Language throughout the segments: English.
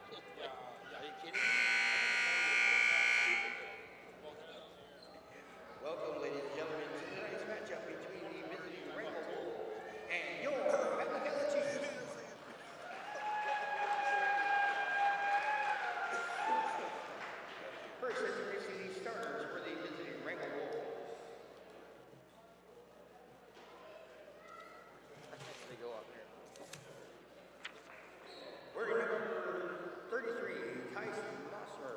Are you kidding? Welcome, ladies and gentlemen, to tonight's matchup between the visiting Wrangell Wolves and your Metlakatla team. First, introducing the starters for the visiting Wrangell Wolves. They go up here. Wearing number 33, Tyson Mossmer.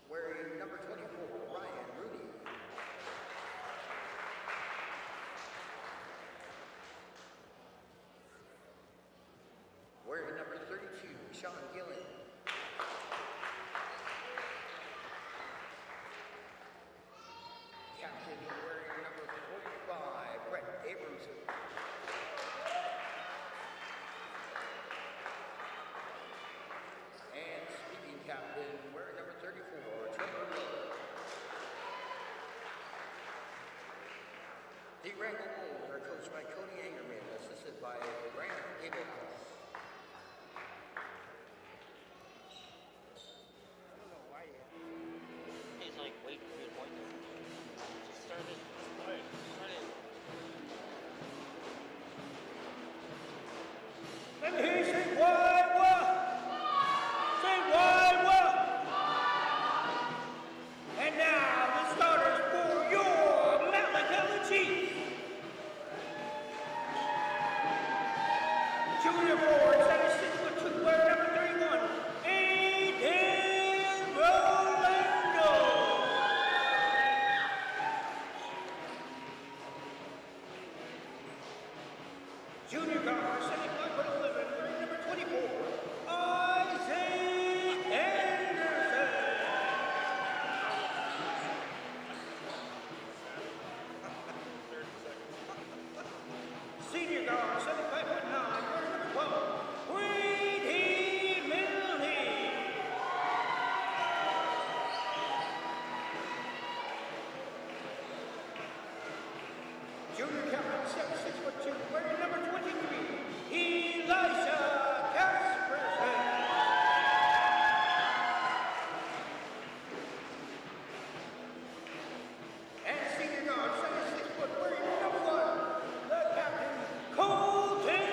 Wearing number 24, Ryan Rooney. Wearing number 32, Sean Gillen. Captain wearing number 45, Brett Abramson. And speaking captain wearing number 34, Trevor Miller. The Wrangell Wolves are coached by Cody Angerman, assisted by Grant Abelhouse. I don't know why yet. He's like waiting for you to point there. Just started. Started. Let me hear you say why what? Say why what? And now the starters for your Metlakatla Chiefs. Junior forward, 76'2", wearing number 31, Aiden Rolando. Junior guard, 75'11", wearing number 24, Isaac Anderson. Senior guard, 75'9", wearing number 12, Brady Milne. Junior captain, 76'2", wearing number 23, Elisha Casperson. And senior guard, 76 foot, wearing number 1, the captain, Colton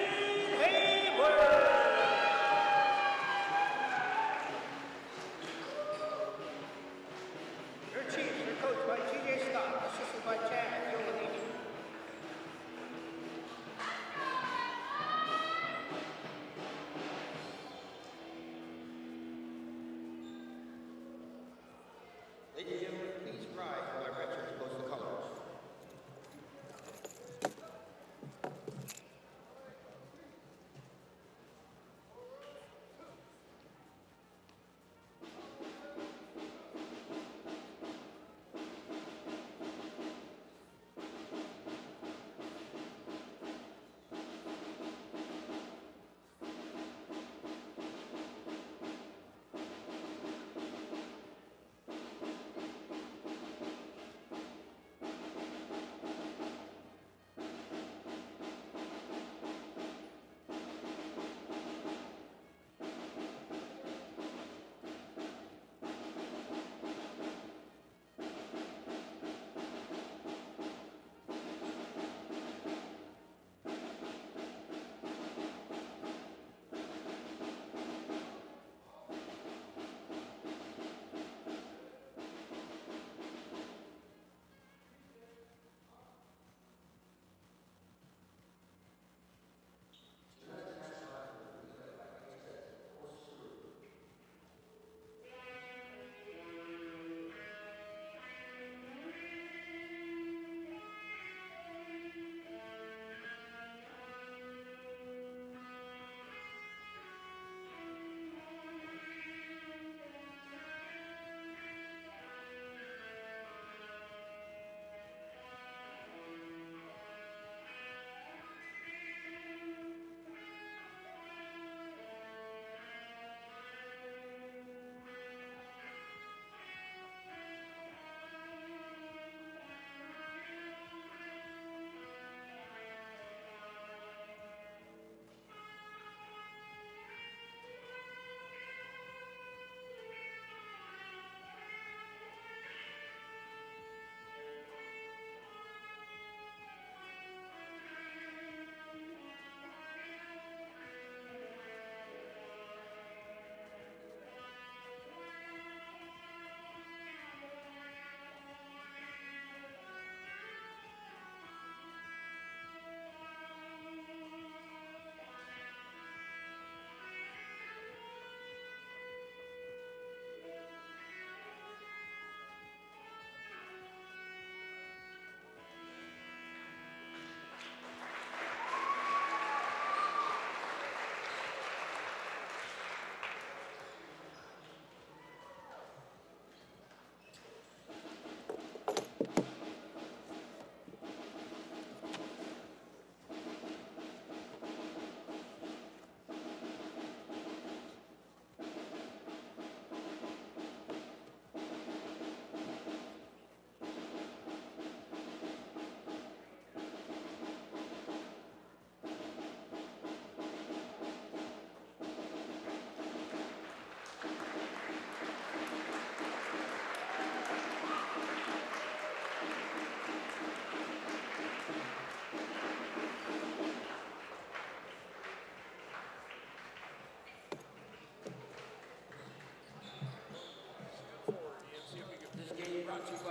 Hayward. Your Chiefs are coached by T.J. Scott, assisted by Chad Yolini. Ladies and gentlemen, please rise while our veterans post the colors.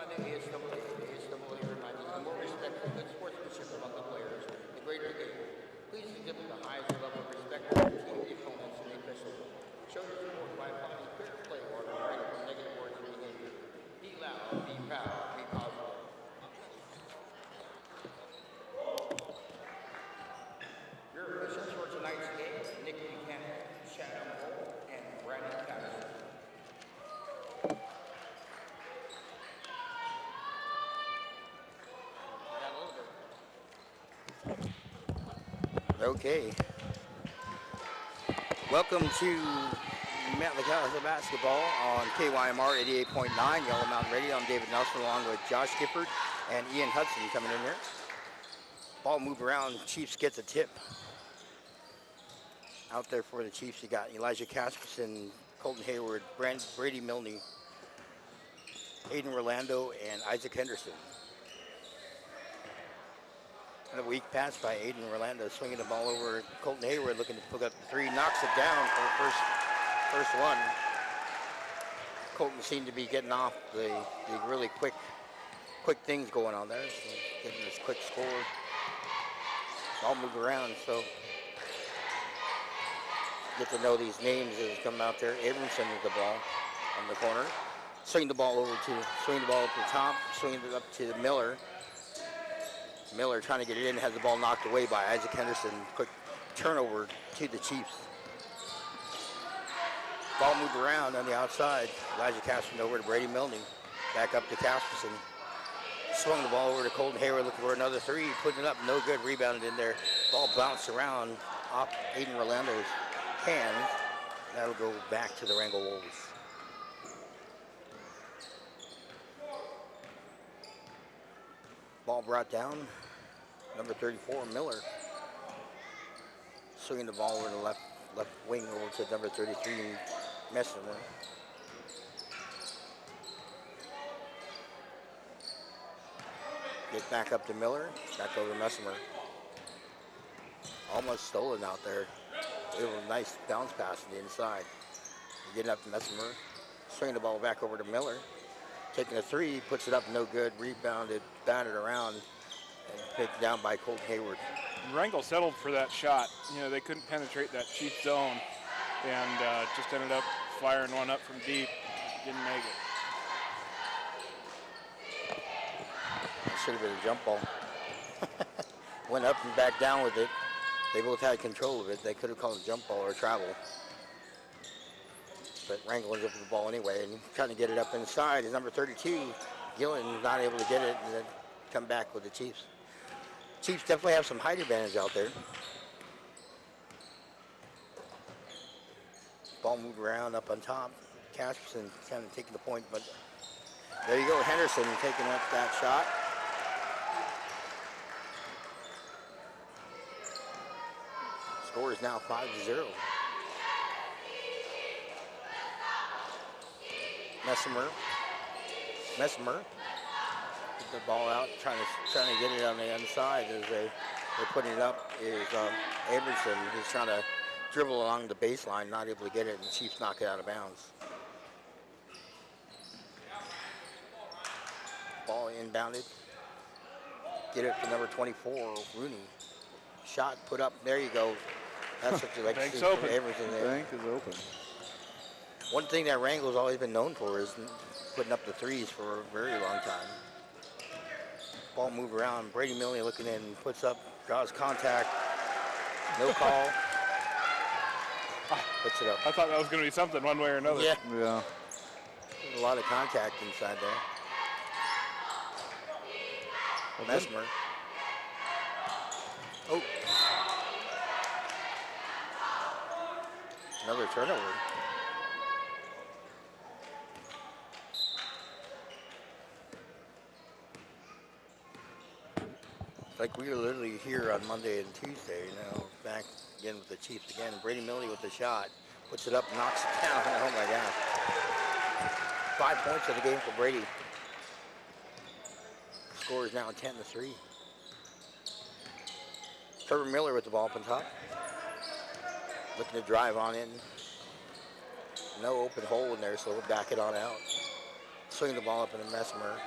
by the ASAA. The ASAA reminds us the more respect and good sportsmanship among the players, the greater the game. Please exhibit the highest level of respect for your team, the opponents, and the officials. Show your support by applying fair play or refraining from negative words or behavior. Be loud, be proud, be positive. Your officials for tonight's game, Nick Buchanan, Shadow Cole, and Brandon Patterson. Got a little bit. Okay. Welcome to Metlakatla basketball on KYMR 88.9 Yellow Mountain Radio. I'm David Nelson along with Josh Gifford and Ian Hudson coming in there. Ball moved around. Chiefs get the tip. Out there for the Chiefs, you got Elijah Casperson, Colton Hayward, Brady Milne, Aiden Rolando, and Isaac Henderson. And a weak pass by Aiden Rolando, swinging the ball over. Colton Hayward looking to pick up the three, knocks it down for the first one. Colton seemed to be getting off the really quick things going on there, so getting this quick score. All moved around, so get to know these names as come out there. Abramson with the ball on the corner. Swing the ball up the top, swing it up to Miller. Miller trying to get it in, has the ball knocked away by Isaac Henderson. Quick turnover to the Chiefs. Ball moved around on the outside. Elijah Casperson over to Brady Milne. Back up to Casperson. Swung the ball over to Colton Hayward looking for another three. Putting it up, no good. Rebounded in there. Ball bounced around off Aiden Rolando's hands. That'll go back to the Wrangell Wolves. Ball brought down. Number 34, Miller. Swinging the ball over the left wing over to number 33, Messemer. Get back up to Miller. Back over to Messemer. Almost stolen out there. It was a nice bounce pass to the inside. Getting up to Messemer. Swinging the ball back over to Miller. Taking a three, puts it up, no good. Rebounded, batted around, and picked down by Colton Hayward. Wrangell settled for that shot. You know, they couldn't penetrate that Chief zone and just ended up firing one up from deep. Didn't make it. It should have been a jump ball. Went up and back down with it. They both had control of it. They could have called a jump ball or travel. But Wrangell ends up with the ball anyway, and trying to get it up inside is number 32. Gillen not able to get it, and then come back with the Chiefs. Chiefs definitely have some height advantage out there. Ball moved around up on top. Casperson kind of taking the point, but there you go. Henderson taking up that shot. Score is now 5-0. Messemer, get the ball out, trying to get it on the inside as they're putting it up. Is Abramson, who's trying to dribble along the baseline, not able to get it, and the Chiefs knock it out of bounds. Ball inbounded. Get it to number 24, Rooney. Shot put up. There you go. That's what you like to see from Abramson there. Bank is open. One thing that Wrangell's always been known for is putting up the threes for a very long time. Ball moved around. Brady Milne looking in, puts up, draws contact. No call. Puts it up. I thought that was going to be something one way or another. Yeah. Yeah. There's a lot of contact inside there. Messemer. Oh. Another turnover. Like we were literally here on Monday and Tuesday, back again with the Chiefs again. Brady Milne with the shot, puts it up, knocks it down. Oh my God. 5 points of the game for Brady. Score is now 10-3. Trevor Miller with the ball up on top. Looking to drive on in. No open hole in there, so we'll back it on out. Swing the ball up in the Messemer.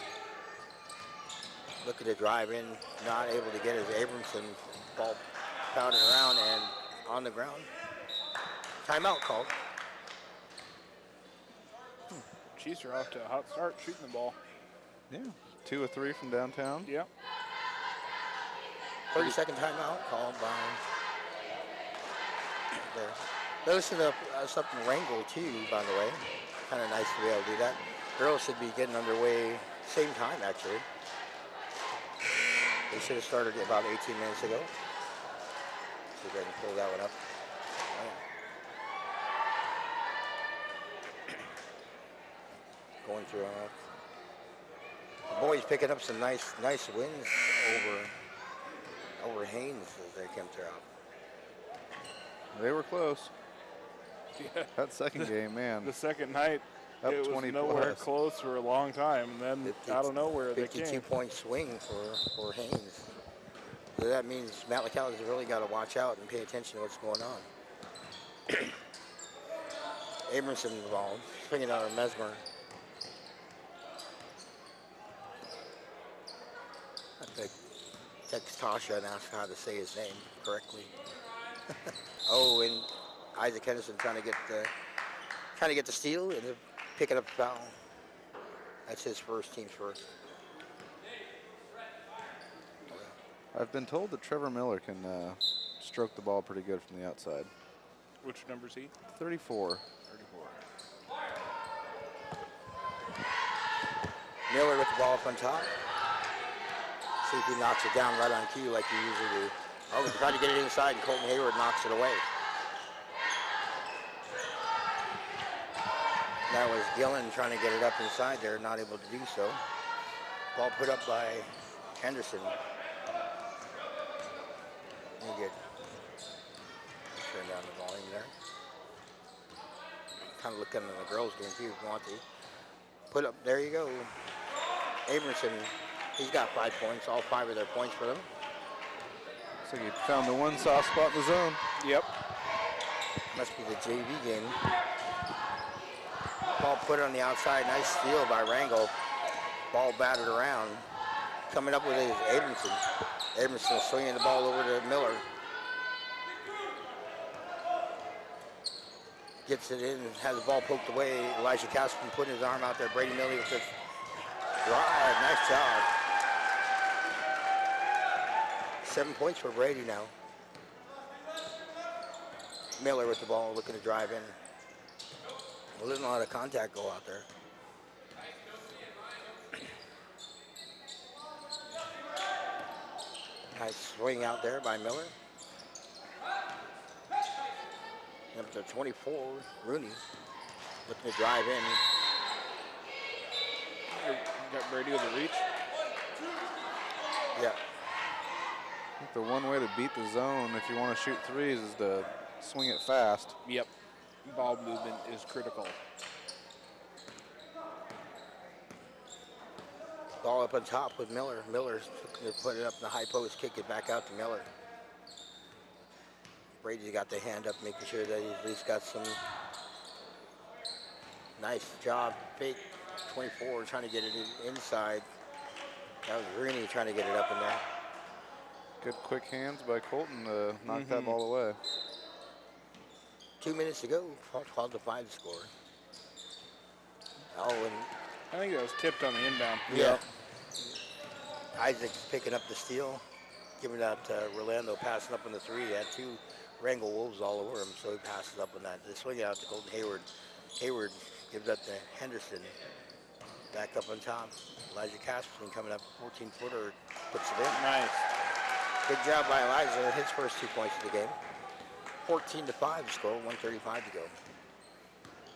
looking to drive in, not able to get his Abramson. Ball pounded around and on the ground. Timeout called. Chiefs are off to a hot start shooting the ball. Yeah, 2 of 3 from downtown. Yep. 30-second timeout called by there. Those are us up in Wrangell too, by the way. Kind of nice to be able to do that. Girls should be getting underway same time actually. They should have started about 18 minutes ago. See if I can pull that one up. Going through. The boys picking up some nice wins over Haynes as they come throughout. They were close. Yeah. That second game, man. The second night, Up it was 20 nowhere plus. close for a long time, and then out of nowhere they came. 52-point swing for Haynes. So that means Metlakatla has really got to watch out and pay attention to what's going on. Abramson involved, swinging out of Mesmer. I think text Tasha and ask how to say his name correctly. Oh, and Isaac Henderson trying to get the steal and picking up the foul. That's his first, team's first. I've been told that Trevor Miller can stroke the ball pretty good from the outside. Which number is he? 34. 34. Miller with the ball up on top. See if he knocks it down right on cue like he usually do. Oh, he's trying to get it inside, and Colton Hayward knocks it away. That was Gillen trying to get it up inside there, not able to do so. Ball put up by Henderson. Good. Turn down the volume there. Kind of looking at the girls' game too, if you want to. Put up, there you go. Abramson, he's got 5 points, all 5 of their points for them. So you found the one soft spot in the zone. Yep. Must be the JV game. Ball put on the outside, nice steal by Wrangell. Ball batted around. Coming up with it is Abramson. Abramson swinging the ball over to Miller. Gets it in, has the ball poked away. Elijah Casperman putting his arm out there. Brady Millie with the drive. Nice job. 7 points for Brady now. Miller with the ball, looking to drive in. Well, there's a lot of contact go out there. Nice swing out there by Miller. Up to 24, Rooney looking to drive in. Got Brady with a reach. Yeah. I think the one way to beat the zone if you want to shoot threes is to swing it fast. Yep. Ball movement is critical. Ball up on top with Miller. Miller's looking to put it up in the high post, kick it back out to Miller. Brady's got the hand up, making sure that he's at least got some nice job. Fake 24, trying to get it inside. That was Rooney trying to get it up in there. Good quick hands by Colton to knock that ball away. 2 minutes to go, 12-5 to score. Oh, and I think that was tipped on the inbound. yeah. Isaac's picking up the steal, giving that Rolando, passing up on the 3. He had 2 Wrangell Wolves all over him, so he passes up on that. They swing it out to Colton Hayward. Hayward gives up to Henderson. Back up on top. Elijah Casperson coming up, 14-footer, puts it in. Nice. Good job by Elijah. His first 2 points of the game. 14-5 to score, 1:35 to go.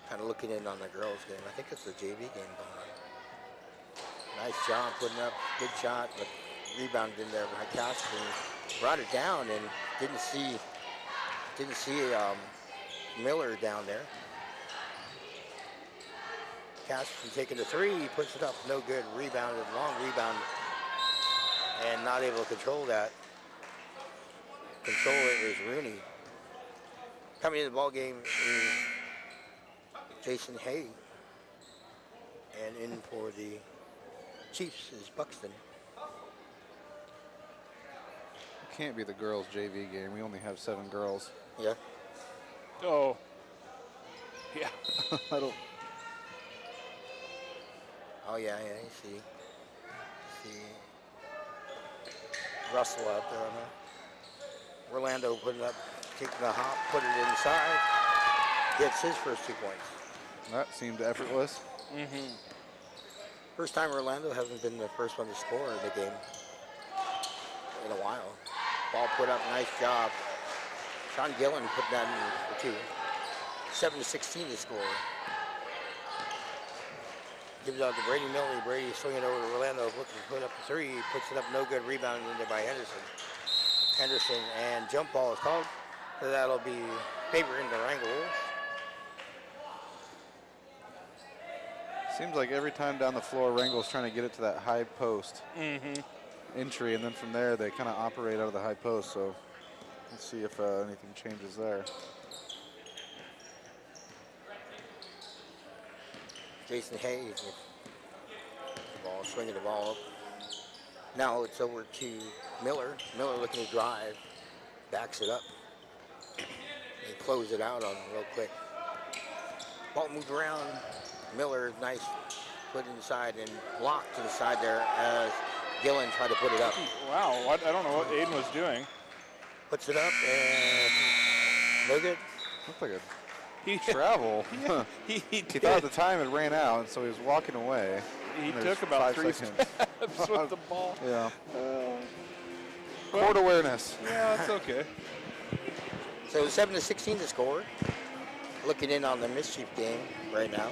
Kind of looking in on the girls' game. I think it's the JV game going on. Nice job putting up, good shot, but rebounded in there by Casperson. Brought it down and didn't see Miller down there. Casperson taking the 3, he puts it up, no good. Rebounded, long rebound, and not able to control that. Controller is Rooney. Coming in the ball game is Jason Hay, and in for the Chiefs is Buxton. can't be the girls' JV game. We only have 7 girls. Yeah. Oh. Yeah. I don't. Oh yeah, you see Russell out there on the Orlando putting up, taking the hop, put it inside, gets his first 2 points. That seemed effortless. Mm-hmm. First time Orlando hasn't been the first one to score in the game in a while. Ball put up, nice job. Sean Gillen put that in for 2. 7-16 to score. Gives out to Brady Milne. Brady swinging over to Orlando, looking to put up a 3. Puts it up, no good. Rebounded in there by Henderson. Henderson and jump ball is called. So that'll be favoring the Wrangell Wolves. Seems like every time down the floor, Wrangell's trying to get it to that high post entry, and then from there they kind of operate out of the high post. So let's see if anything changes there. Jason Hayes with the ball, swinging the ball up. Now it's over to Miller. Miller looking to drive, backs it up. They close it out on him real quick. Ball moved around. Miller, nice, put inside and blocked inside there as Gillen tried to put it up. Wow, I don't know what Aiden was doing. Puts it up and no good. Looked like a travel. He He thought the time had ran out, and so he was walking away. He And there's took about 5 3 seconds. steps with the ball. Yeah. Court awareness. Yeah, it's okay. So 7-16 to score. Looking in on the mischief game right now.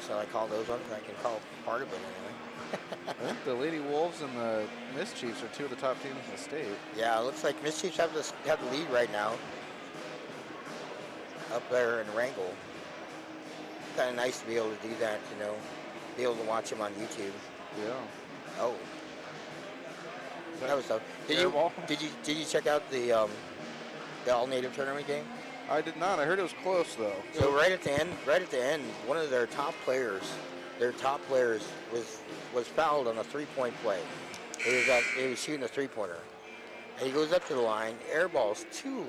So I call those ones. I can call part of it anyway. I think the Lady Wolves and the Mischiefs are 2 of the top teams in the state. Yeah, it looks like Mischiefs have the lead right now. Up there in Wrangell. Kind of nice to be able to do that, you know, be able to watch them on YouTube. Yeah. Oh, that was tough. Did you check out the All Native tournament game? I did not. I heard it was close though. So right at the end, one of their top players was fouled on a 3-point play. He was shooting a 3-pointer, and he goes up to the line, airballs 2.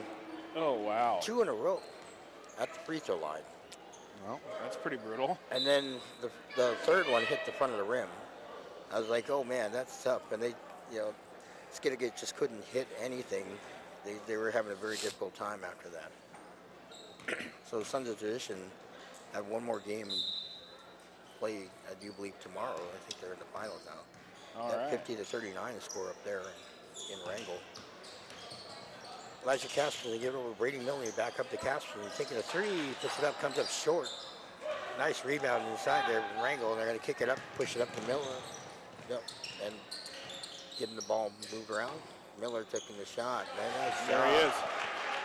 Oh, wow. 2 in a row at the free throw line. Well, That's pretty brutal. And then the third one hit the front of the rim. I was like, oh man, that's tough. And they, you know, Skidegate just couldn't hit anything. They were having a very difficult time after that. So Sons of Tradition have one more game and play, I do believe, tomorrow. I think they're in the finals now. All right. 50-39 to score up there in Wrangell. Elijah Casper, they give it over to Brady Milne, back up to Casper, taking a 3, puts it up, comes up short. Nice rebound inside there from Wrangell, and they're going to kick it up, push it up to Miller. Yep, and getting the ball moved around. Miller taking the shot. Nice There shot. he is.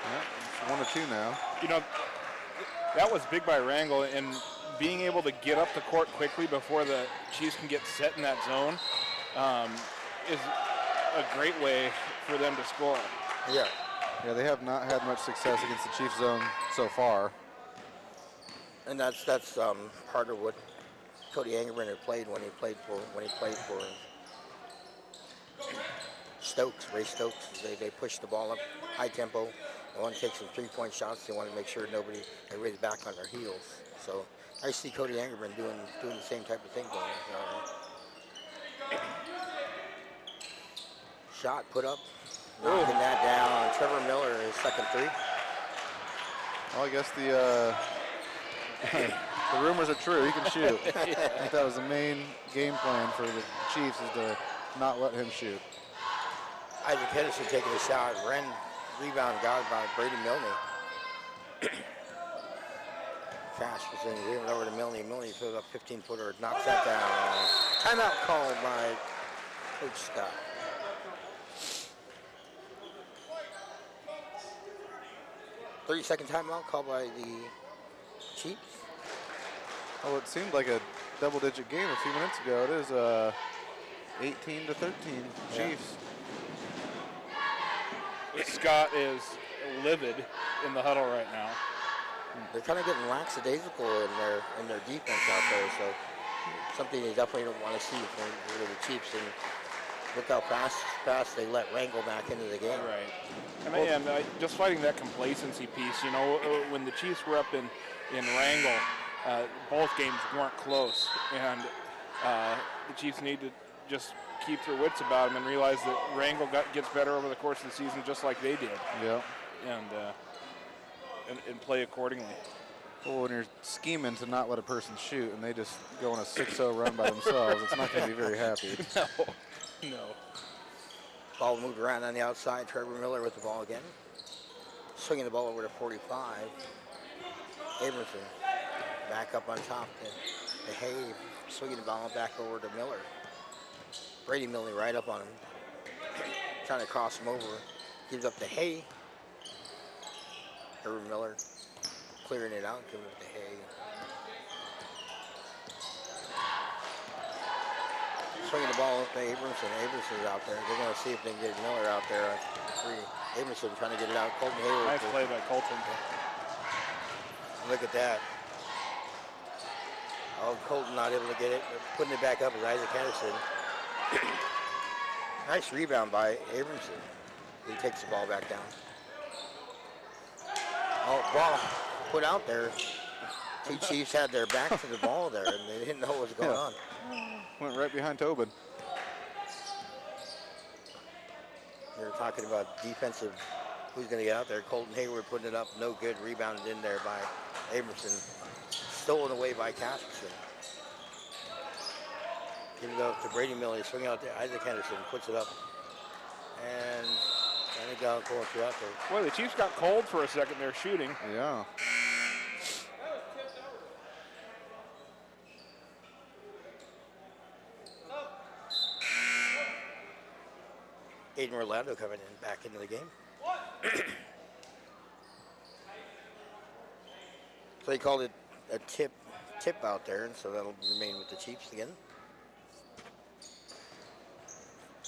yeah, it's 1 or 2 now. You know, that was big by Wrangell, and being able to get up the court quickly before the Chiefs can get set in that zone is a great way for them to score. Yeah. Yeah, they have not had much success against the Chiefs zone so far. And that's part of what Cody Angerman had played when he played for Stokes, Ray Stokes. They push the ball up high tempo. They want to take some 3-point shots. They want to make sure everybody's back on their heels. So I see Cody Angerman doing the same type of thing going on. Shot put up, knocking that down. Trevor Miller, his second 3. Well, I guess the rumors are true. He can shoot. I think that was the main game plan for the Chiefs, is to not let him shoot. Isaac Henderson taking a shot. Rebound got by Brady Milne. Fast was in here over to Milne. Milne throws up 15-footer, knocks that down. Timeout called by Coach Scott. "30-second timeout called by the Chiefs." Oh, it seemed like a double-digit game a few minutes ago. It is 18-13 Chiefs. Scott is livid in the huddle right now. They're kind of getting lackadaisical in their defense out there, so something they definitely don't want to see from the Chiefs. And Look how fast they let Wrangell back into the game. Right. And just fighting that complacency piece, you know, when the Chiefs were up in Wrangell, both games weren't close. And the Chiefs need to just keep their wits about them and realize that Wrangell gets better over the course of the season just like they did. Yeah. And play accordingly. Well, when you're scheming to not let a person shoot and they just go on a 6-0 run by themselves, it's not going to be very happy. No. Ball moved around on the outside. Trevor Miller with the ball again. Swinging the ball over to 45. Abramson back up on top to Hay. Swinging the ball back over to Miller. Brady Miller right up on him. Trying to cross him over. Gives up to Hay. Trevor Miller clearing it out. Giving it to Hay. Swinging the ball up to Abramson. Abramson's out there. They're going to see if they can get Miller out there on 3. Abramson trying to get it out. Colton Hayward. Nice play by Colton. Look at that. Oh, Colton not able to get it. Putting it back up is Isaac Henderson. Nice rebound by Abramson. He takes the ball back down. Oh, ball put out there. Two Chiefs had their back to the ball there, and they didn't know what was going on. Went right behind Tobin. We were talking about defensive, who's going to get out there. Colton Hayward putting it up, no good. Rebounded in there by Abramson. Stolen away by Casperson. Give it up to Brady Miller, swinging out there. Isaac Henderson puts it up. And I think I'll go through out there. Boy, the Chiefs got cold for a second there shooting. Yeah. Aiden Orlando coming in back into the game. So they called it a tip out there, and so that'll remain with the Chiefs again.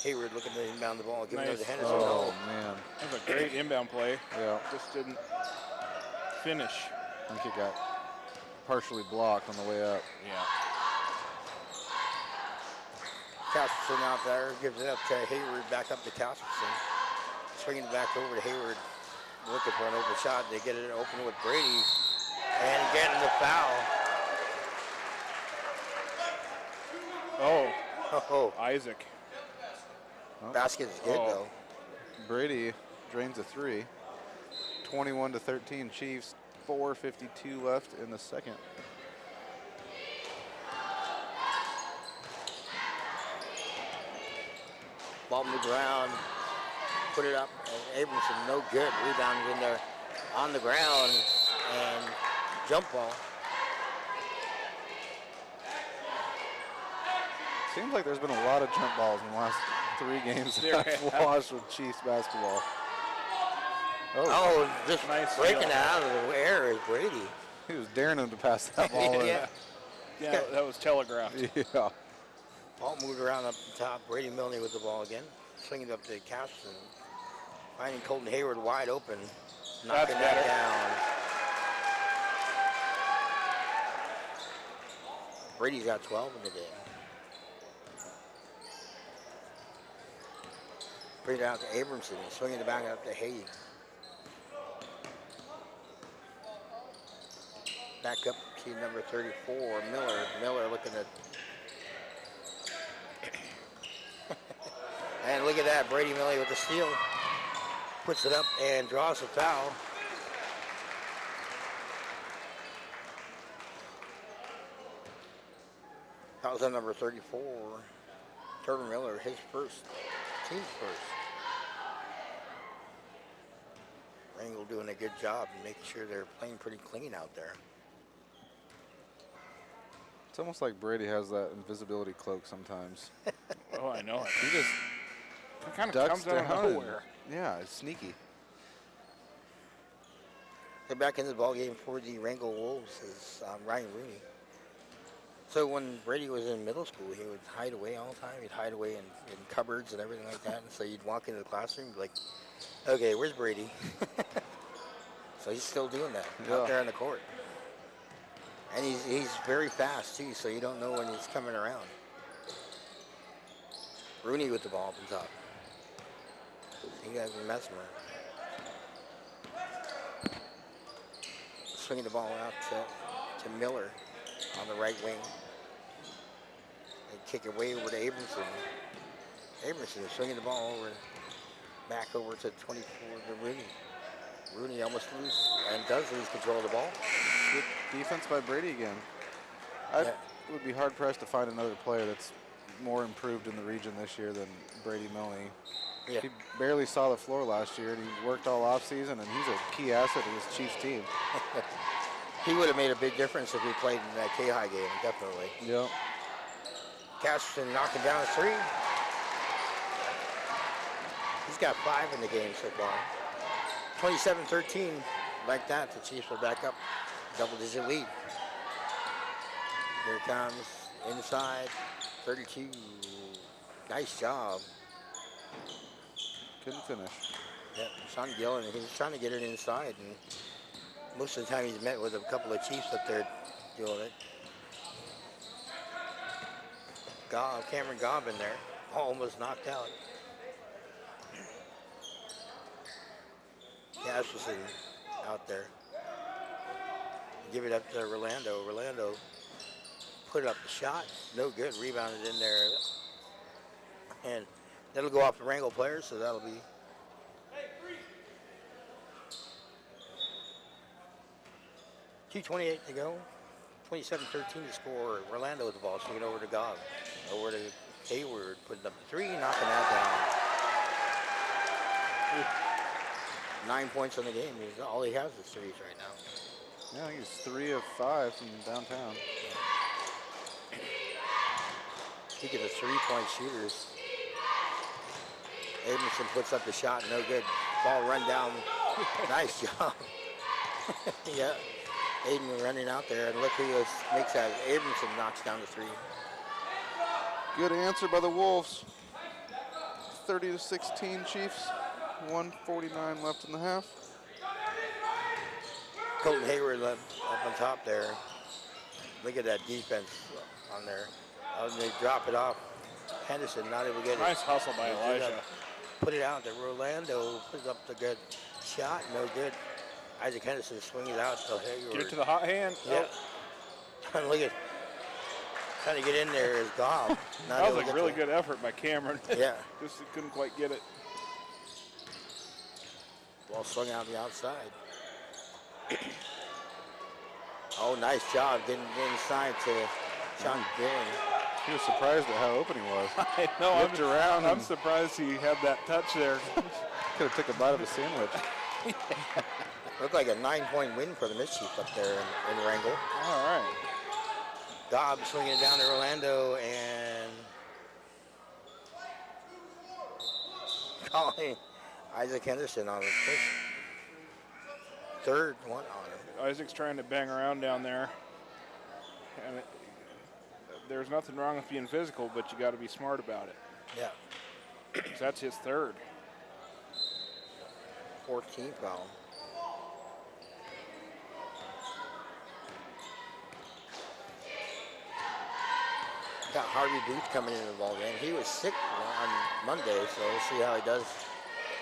Hayward looking to inbound the ball, giving it to Henderson. Oh, man. That was a great inbound play. Yeah. Just didn't finish. I think it got partially blocked on the way up. Yeah. Casperson out there, gives it up to Hayward, back up to Casperson. Swinging it back over to Hayward, looking for an open shot. They get it open with Brady, and getting the foul. Oh, Isaac. Basket is good, though. Brady drains a 3. 21-13 Chiefs. 4:52 left in the second. Ball moved around, put it up, and Abramson, no good. Rebound in there on the ground, and jump ball. Seems like there's been a lot of jump balls in the last 3 games that I've watched with Chiefs basketball. Oh, just nice breaking steal. it out of the air is Brady. He was daring him to pass that ball in. Yeah. Yeah, that was telegraphed. Yeah. Ball moved around up the top. Brady Milne with the ball again. Swinging it up to Casperson. Finding Colton Hayward wide open. Knocking That's better. that down. Brady's got 12 in the game. Bring it out to Abramson. Swinging it back up to Hay. Back up to number 34, Miller. Miller looking at... And look at that, Brady Millie with the steal. Puts it up and draws a foul. That was on number 34. Trevor Miller, his first, team's first. Wrangell doing a good job and making sure they're playing pretty clean out there. It's almost like Brady has that invisibility cloak sometimes. Oh, I know it. He just It kind of ducks comes out down. of nowhere. Yeah, it's sneaky. They're back in the ball game for the Wrangell Wolves is Ryan Rooney. So when Brady was in middle school, he would hide away all the time. He'd hide away in cupboards and everything like that. And so you'd walk into the classroom and be like, okay, where's Brady? So he's still doing that out there on the court. And he's very fast, too, so you don't know when he's coming around. Rooney with the ball up on top. He got Mesmer. Swinging the ball out to Miller on the right wing. They kick it way over to Abramson. Abramson is swinging the ball back over to 24 to Rooney. Rooney almost does lose control of the ball. Good defense by Brady again. I would be hard pressed to find another player that's more improved in the region this year than Brady Milne. Yeah. He barely saw the floor last year, and he worked all offseason, and he's a key asset to this Chiefs team. He would have made a big difference if we played in that K-High game, definitely. Yep. Castleton knocking down a 3. He's got 5 in the game so far. 27-13, like that, the Chiefs are back up, double-digit lead. Here comes inside, 32. Nice job. Couldn't finish. Yeah, Sean Gillen, he's trying to get it inside, and most of the time he's met with a couple of Chiefs up there doing it. Cameron Gobb in there, almost knocked out. Castleton out there. Give it up to Rolando. Rolando put up the shot. No good. Rebounded in there. And that'll go off the Wrangell players, so that'll be. .2:28 to go. 27-13 to score. Rolando with the ball, swinging over to Gobb. Over to Hayward, putting up the 3, knocking that down. 9 points on the game. All he has is 3s right now. Yeah, I think he's 3 of 5 from downtown. Speaking of 3-point shooters, Abramson puts up the shot, no good. Ball run down. Nice job. Yeah, Aiden running out there, and look who makes that. Abramson knocks down the 3. Good answer by the Wolves. 30-16 Chiefs. 1:49 left in the half. Colton Hayward up on top there. Look at that defense on there. They drop it off. Henderson not able to get it. Nice hustle by Elijah. Put it out to Rolando. Puts up the good shot. No good. Isaac Henderson swings it out to Hayward. Get it to the hot hand. Yeah. Look at trying to get in there is Gobb. That was a really good effort by Cameron. Yeah. Just couldn't quite get it. Ball swung out the outside. Oh, nice job getting inside to Sean Gillen. He was surprised at how open he was. I know. Looked around. I'm surprised he had that touch there. Could have took a bite of a sandwich. Looked like a 9-point win for the Mischief up there in Wrangell. All right. Gobb swinging it down to Orlando and calling Isaac Henderson on the first. Third one on him. Isaac's trying to bang around down there. And there's nothing wrong with being physical, but you got to be smart about it. Yeah. 'Cause that's his third. 14th foul. Got Harvey Booth coming into the ball game. He was sick on Monday, so we'll see how he does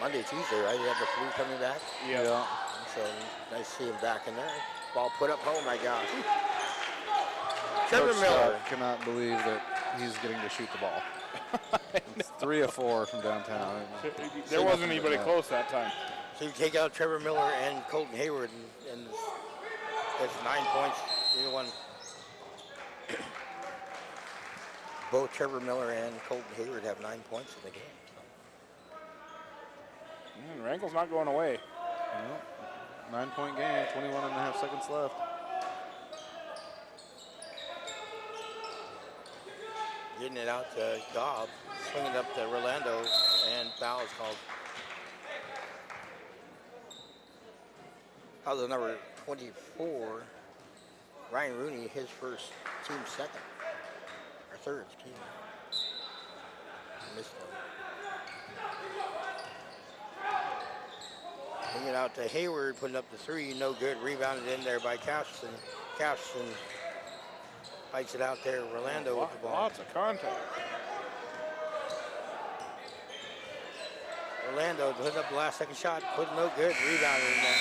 Monday, Tuesday, right? He had the flu coming back. Yeah. So nice to see him back in there. Ball put up. Oh my gosh. Trevor Coach Miller. cannot believe that he's getting to shoot the ball. It's 3 of 4 from downtown. There wasn't anybody close that time. So you take out Trevor Miller and Colton Hayward, and that's 9 points. Either one. Both Trevor Miller and Colton Hayward have 9 points in the game. Wrangell's not going away. Well, 9-point game, 21.5 seconds left. Getting it out to Gobb, swinging it up to Rolando, and foul is called. Foul is number 24, Ryan Rooney, his first, team second, or third, excuse me. Missed one. Swinging it out to Hayward, putting up the 3, no good. Rebounded in there by Castleton. Castleton fights it out there. Rolando with the ball. Lots of contact. Orlando put up the last second shot, put no good, rebounded in there.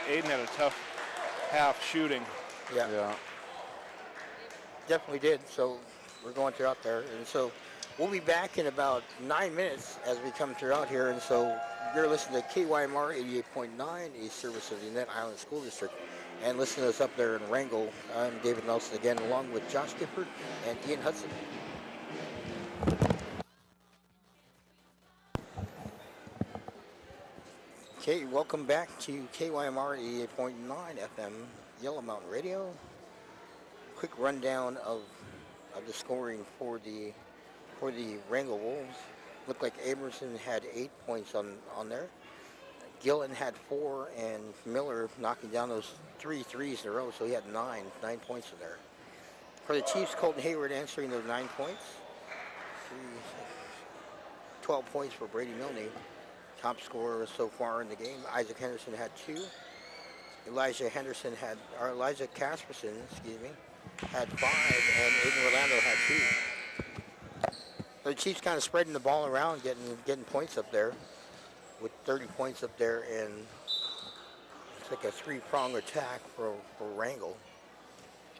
Aiden had a tough half shooting. Yeah, Yeah. definitely did. So we're going throughout there. And so we'll be back in about 9 minutes as we come throughout here. And so you're listening to KYMR 88.9, a service of the Net Island School District. And listen to us up there in Wrangell. I'm David Nelson again, along with Josh Gifford and Ian Hudson. Okay, welcome back to KYMR 88.9 FM, Yellow Mountain Radio. Quick rundown of the scoring for the Wrangell Wolves. Looked like Aberson had 8 points on there. Gillen had 4, and Miller knocking down those 3 threes in a row, so he had 9 points in there. For the Chiefs, Colton Hayward answering those 9 points. 12 points for Brady Milne. Top scorer so far in the game. Isaac Henderson had 2. Elijah Casperson, had 5, and Aiden Orlando had 2. The Chiefs kind of spreading the ball around, getting points up there, with 30 points up there, and it's like a 3-prong attack for Wrangell.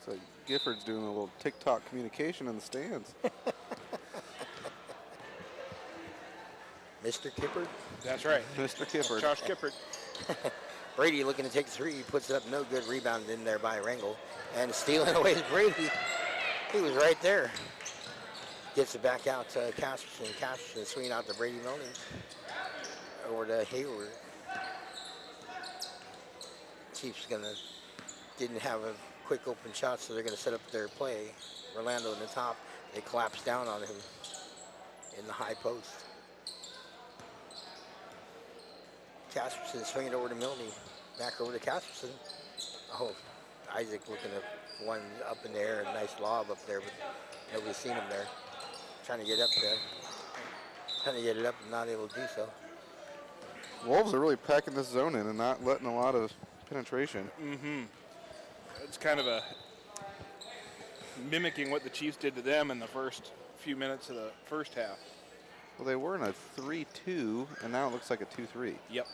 So Gifford's doing a little TikTok communication in the stands. Mr. Kippert. That's right. Mr. Gifford. Josh Gifford. Brady looking to take 3. He puts it up, no good. Rebound in there by Wrangell. And stealing away is Brady. He was right there. Gets it back out to Casperson. Casperson swinging out to Brady Milne. Over to Hayward. Chiefs didn't have a quick open shot, so they're going to set up their play. Orlando in the top. They collapse down on him in the high post. Casperson swinging over to Milne. Back over to Casperson. Oh, Isaac looking at one up in the air. A nice lob up there, but nobody's seen him there. Trying to get up there. Trying to get it up and not able to do so. Wolves are really packing this zone in and not letting a lot of penetration. Mm-hmm. It's kind of mimicking what the Chiefs did to them in the first few minutes of the first half. Well, they were in a 3-2, and now it looks like a 2-3. Yep.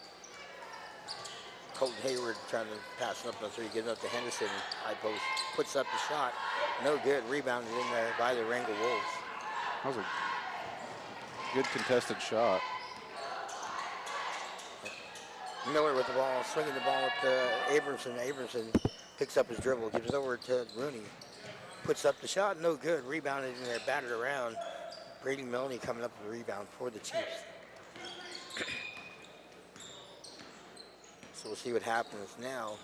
Colton Hayward trying to pass it up on 3, getting up to Henderson. High post. Puts up the shot. No good. Rebounded in there by the Wrangell Wolves. That was a good contested shot. Miller with the ball, swinging the ball up to Abramson. Abramson picks up his dribble, gives it over to Rooney. Puts up the shot, no good. Rebounded in there, battered around. Brady Milne coming up with a rebound for the Chiefs. So we'll see what happens now.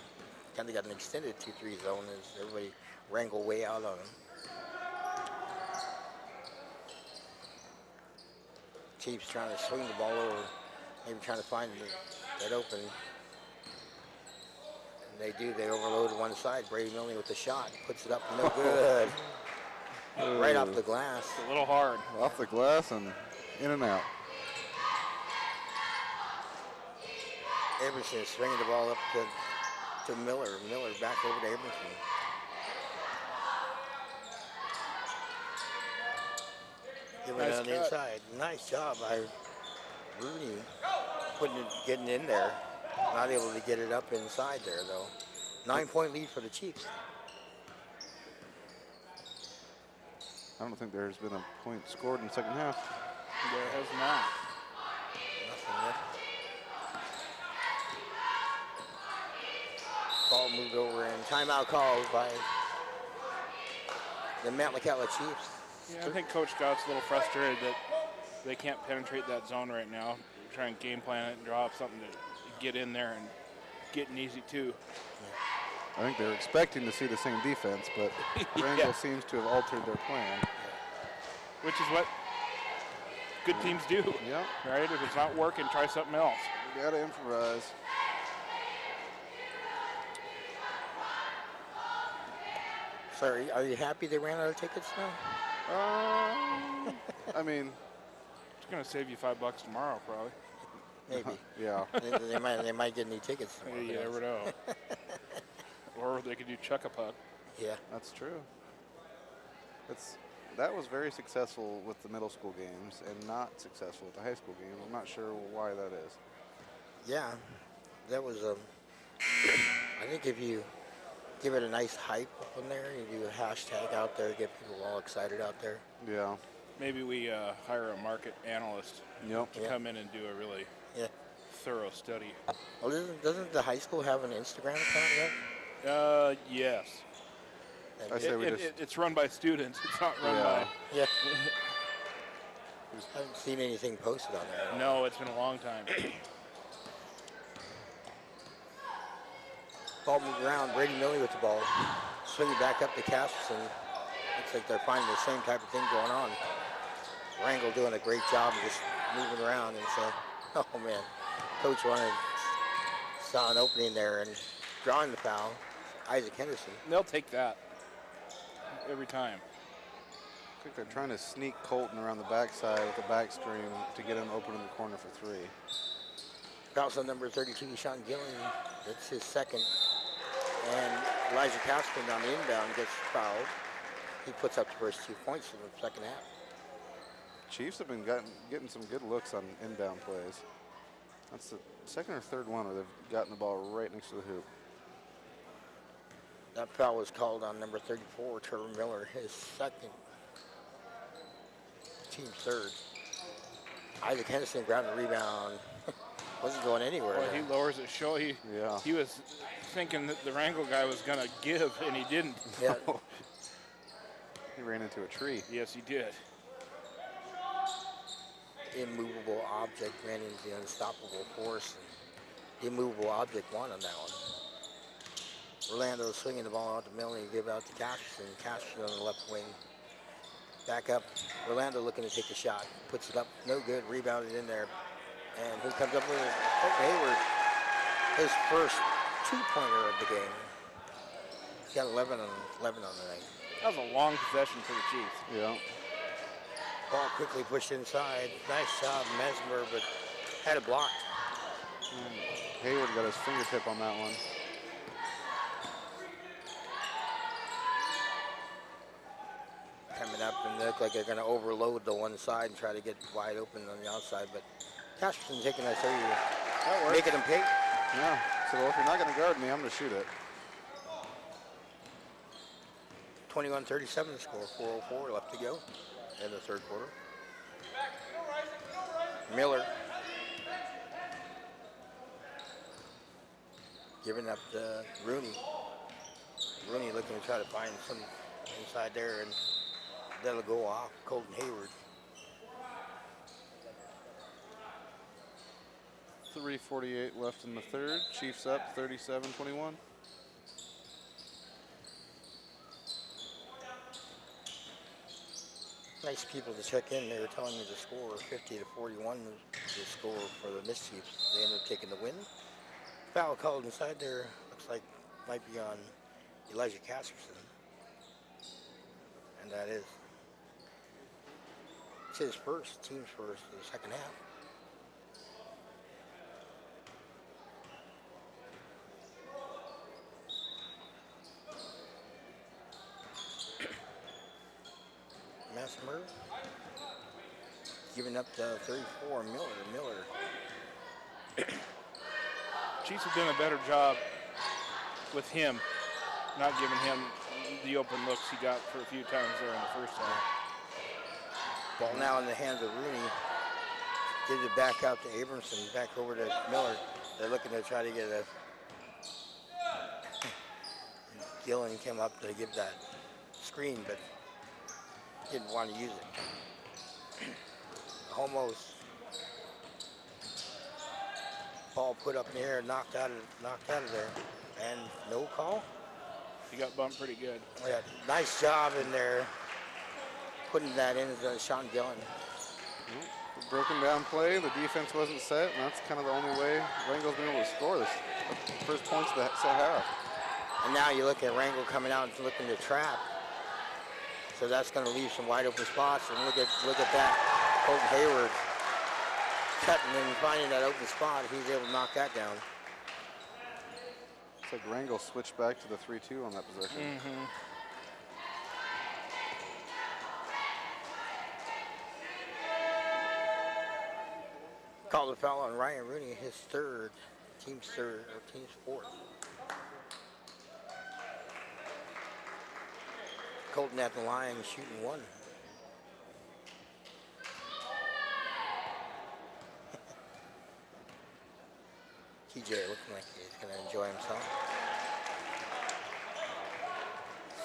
Kind of got an extended 2-3 zone as everybody Wrangell way out on him. Chiefs trying to swing the ball over, maybe trying to find that open. And they do. They overload one side. Brady Milne with the shot. Puts it up. No good. Right off the glass. A little hard. Off the glass and in and out. Abramson is swinging the ball up to Miller. Miller back over to Abramson. Giving it Nice on the cut. inside. Nice job by Rooney getting in there. Not able to get it up inside there, though. 9-point lead for the Chiefs. I don't think there's been a point scored in the second half. There has not. Nothing yet. Ball moved over and timeout called by the Metlakatla Chiefs. Yeah, I think Coach Scott's a little frustrated that they can't penetrate that zone right now. Try and game plan it and draw up something to get in there and get an easy 2. I think they're expecting to see the same defense, but Wrangell seems to have altered their plan. Which is what good teams do. Yeah. Right? If it's not working, try something else. You gotta improvise. Sorry, are you happy they ran out of tickets now? I mean, It's going to save you $5 tomorrow, probably. Maybe. yeah. they might get any tickets tomorrow. You never know. Or they could do chuck a puck. Yeah. That's true. It's that was very successful with the middle school games and not successful with the high school games. I'm not sure why that is. Yeah, that was I think if you give it a nice hype in there, you do a hashtag out there, get people all excited out there. Yeah. Maybe we hire a market analyst Yep. to come in and do a really Yeah. thorough study. Well, doesn't the high school have an Instagram account yet? Yes. I say we just. It's run by students. It's not run Yeah. Yeah. I haven't seen anything posted on there. by. No, it's been a long time. Ball moving around. Brady Millie with the ball. Swinging back up to Casperson. Looks like they're finding the same type of thing going on. Wrangell doing a great job of just moving around and saying, oh man, coach saw an opening there and drawing the foul. Isaac Henderson. They'll take that every time. I think they're trying to sneak Colton around the backside with the back screen to get him open in the corner for three. Fouls on number 32, Sean Gillen. That's his second. And Elijah Casperson on the inbound gets fouled. He puts up the first 2 points in the second half. Chiefs have been getting some good looks on inbound plays. That's the second or third one where they've gotten the ball right next to the hoop. That foul was called on number 34, Trevor Miller, his second, team's third. Isaac Henderson grabbed the rebound. Wasn't going anywhere. Well, he lowers his shoulder. Yeah. He was thinking that the Wrangell guy was going to give, and he didn't. Yeah. He ran into a tree. Yes, he did. Immovable object ran into the unstoppable force. And the immovable object won on that one. Orlando swinging the ball out to Milne and give out to Casperson. Casperson on the left wing. Back up. Orlando looking to take a shot. Puts it up. No good. Rebounded in there. And who comes up with it? Colton Hayward. His first two-pointer of the game. He's got 11 on the night. That was a long possession for the Chiefs. Yeah. Ball quickly pushed inside. Nice job, Mesmer, but had it blocked. Hayward got his fingertip on that one. Coming up and look like they're going to overload the one side and try to get wide open on the outside, but Casperson taking that 30, making him pay. Yeah. So well, if you're not going to guard me, I'm going to shoot it. 21-37 the score, 4:04 left to go in the third quarter. Miller giving up to Rooney. Rooney looking to try to find some inside there, and that'll go off Colton Hayward. 3:48 left in the third. Chiefs up 37-21. Nice people to check in. They were telling me the score 50-41 the score for the Mischiefs. They ended up taking the win. Foul called inside there. Looks like might be on Elijah Casperson. And that is. It's his first, team's first in the second half. Mesmer giving up to 34, Miller. Chiefs have done a better job with him, not giving him the open looks he got for a few times there in the first half. Ball now in the hands of Rooney. Gives it back out to Abramson, back over to Miller. They're looking to try to get a... Gillen came up to give that screen, but didn't want to use it. Almost. Ball put up in the air, knocked out of there. And no call? He got bumped pretty good. Yeah, nice job in there. Putting that in as Sean Gillen. Broken down play. The defense wasn't set, and that's kind of the only way Wrangell's been able to score this first points of the set half. And now you look at Wrangell coming out and looking to trap. So that's going to leave some wide open spots. And look at that. Colton Hayward cutting and finding that open spot. He's able to knock that down. It's like Wrangell switched back to the 3-2 on that possession. Called a foul on Ryan Rooney, his third, team's fourth. Colton at the line shooting one. TJ looking like he's going to enjoy himself.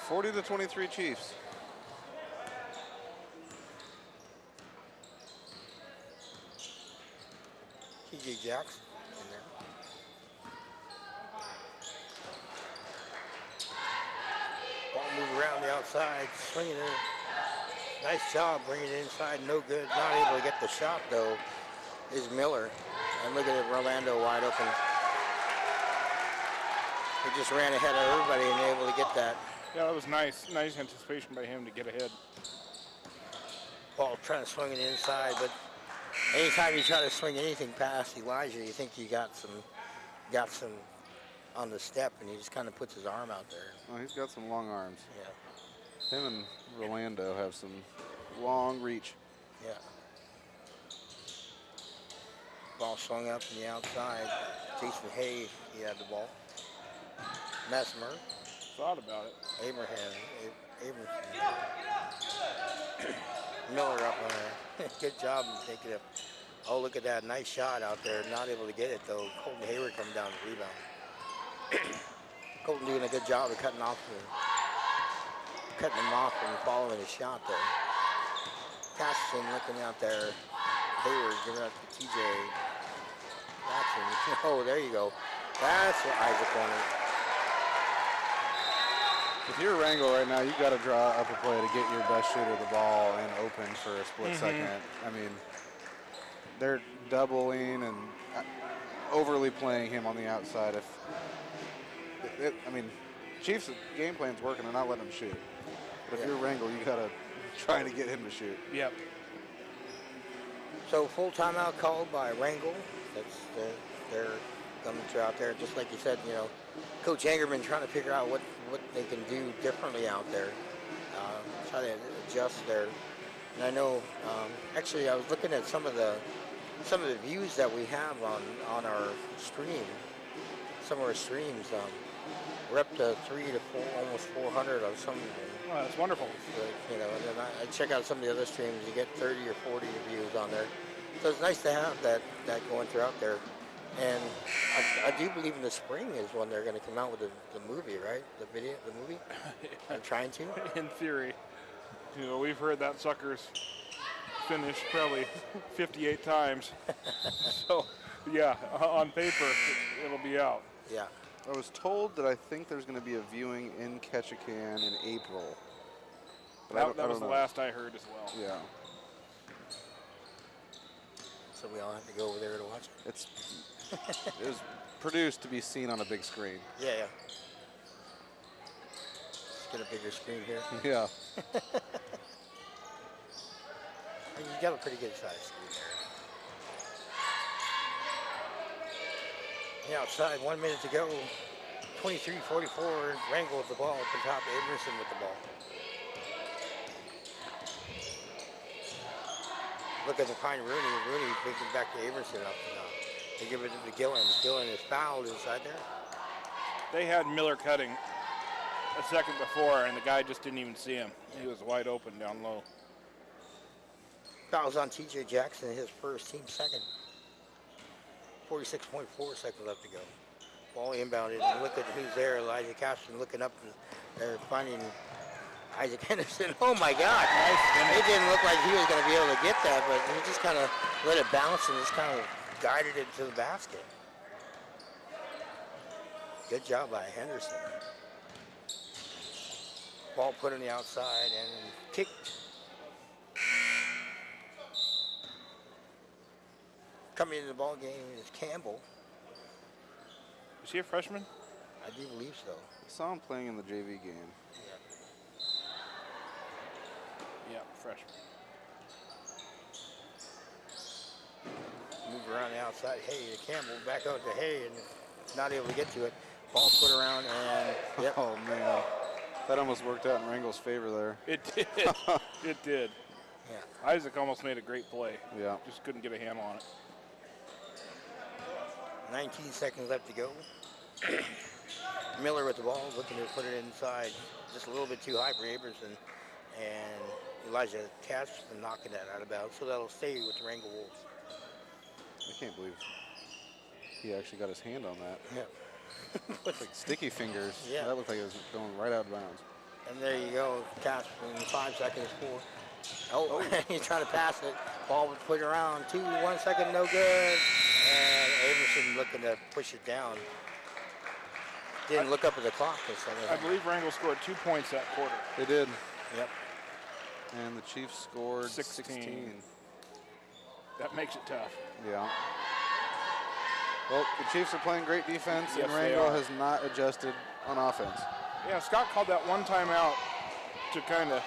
40-23 Chiefs. TJ Jackson in there. Ball moved around the outside, swinging it. Nice job bringing it inside, no good. Not able to get the shot though is Miller. And look at it, Rolando wide open. He just ran ahead of everybody and able to get that. Yeah, that was nice. Nice anticipation by him to get ahead. Ball trying to swing it inside, but anytime you try to swing anything past Elijah, you think you got some on the step, and he just kind of puts his arm out there. Oh, he's got some long arms. Yeah. Him and Rolando have some long reach. Yeah. Ball swung up from the outside. Jason Hay, he had the ball. Messmer. Thought about it. Abraham. Miller up on there. Good job in taking it. Oh, look at that. Nice shot out there. Not able to get it, though. Colton Hayward coming down the rebound. Colton doing a good job of cutting him off and following his shot there. Castleton looking out there. Hayward giving up to TJ Jackson. Oh, there you go. That's what Isaac wanted. If you're Wrangell right now, you've got to draw up a play to get your best shooter the ball and open for a split second. I mean, they're doubling and overly playing him on the outside. Chiefs' game plan's working and not letting him shoot. But if you're Wrangell, you got to try to get him to shoot. Yep. So full timeout called by Wrangell. They're coming through out there, just like you said. You know, Coach Angerman trying to figure out what they can do differently out there. Try to adjust there. And I know, actually, I was looking at some of the views that we have on our stream. Some of our streams, we're up to 300 to 400, almost 400 on some of them. Oh, that's wonderful. You know, and then I check out some of the other streams. You get 30 or 40 views on there. So it's nice to have that going throughout there. And I do believe in the spring is when they're going to come out with the movie, right? The movie? I'm trying to. In theory. You know, we've heard that sucker's finished probably 58 times. So, yeah, on paper, it'll be out. Yeah. I was told that I think there's going to be a viewing in Ketchikan in April. But That was the last I heard as well. Yeah. So we all have to go over there to watch it. It was produced to be seen on a big screen. Yeah. Let's get a bigger screen here. Yeah. You got a pretty good size screen there. Outside, 1 minute to go. 23-44. Wrangell with the ball up on top. Aberson with the ball. Look at the Pine Rooney. Rooney taking back to Aberson up and down. They give it to Gillen. Gillen is fouled inside there. They had Miller cutting a second before, and the guy just didn't even see him. He was wide open down low. Fouls on TJ Jackson, his first, team second. 46.4 seconds left to go. Ball inbounded, and look at who's there. Elijah Castleton looking up, and they're finding Isaac Henderson. Oh my God! It didn't look like he was going to be able to get that, but he just kind of let it bounce and just kind of guided it to the basket. Good job by Henderson. Ball put on the outside and kicked. Coming into the ball game is Campbell. Is he a freshman? I do believe so. I saw him playing in the JV game. Yeah, freshman. Move around the outside. Hay to Campbell, back out to Hay, and not able to get to it. Ball put around, and yep. Oh, man. That almost worked out in Wrangell's favor there. It did. It did. Yeah. Isaac almost made a great play. Yeah. Just couldn't get a handle on it. 19 seconds left to go. Miller with the ball, looking to put it inside. Just a little bit too high for Abramson. And Elijah catches and knocking that out of bounds. So that'll stay with the Wrangell Wolves. I can't believe he actually got his hand on that. Yeah. It's like sticky fingers. Yeah. That looked like it was going right out of bounds. And there you go. Catch in 5 seconds. 4. He's trying to pass it. Ball was put around. 2, 1 second, no good. And Abramson looking to push it down. Didn't look up at the clock. I believe Wrangell scored 2 points that quarter. They did. Yep. And the Chiefs scored 16. That makes it tough. Yeah. Well, the Chiefs are playing great defense, Yes, and they Wrangell are. has not adjusted on offense. Yeah, Scott called that one timeout to kind of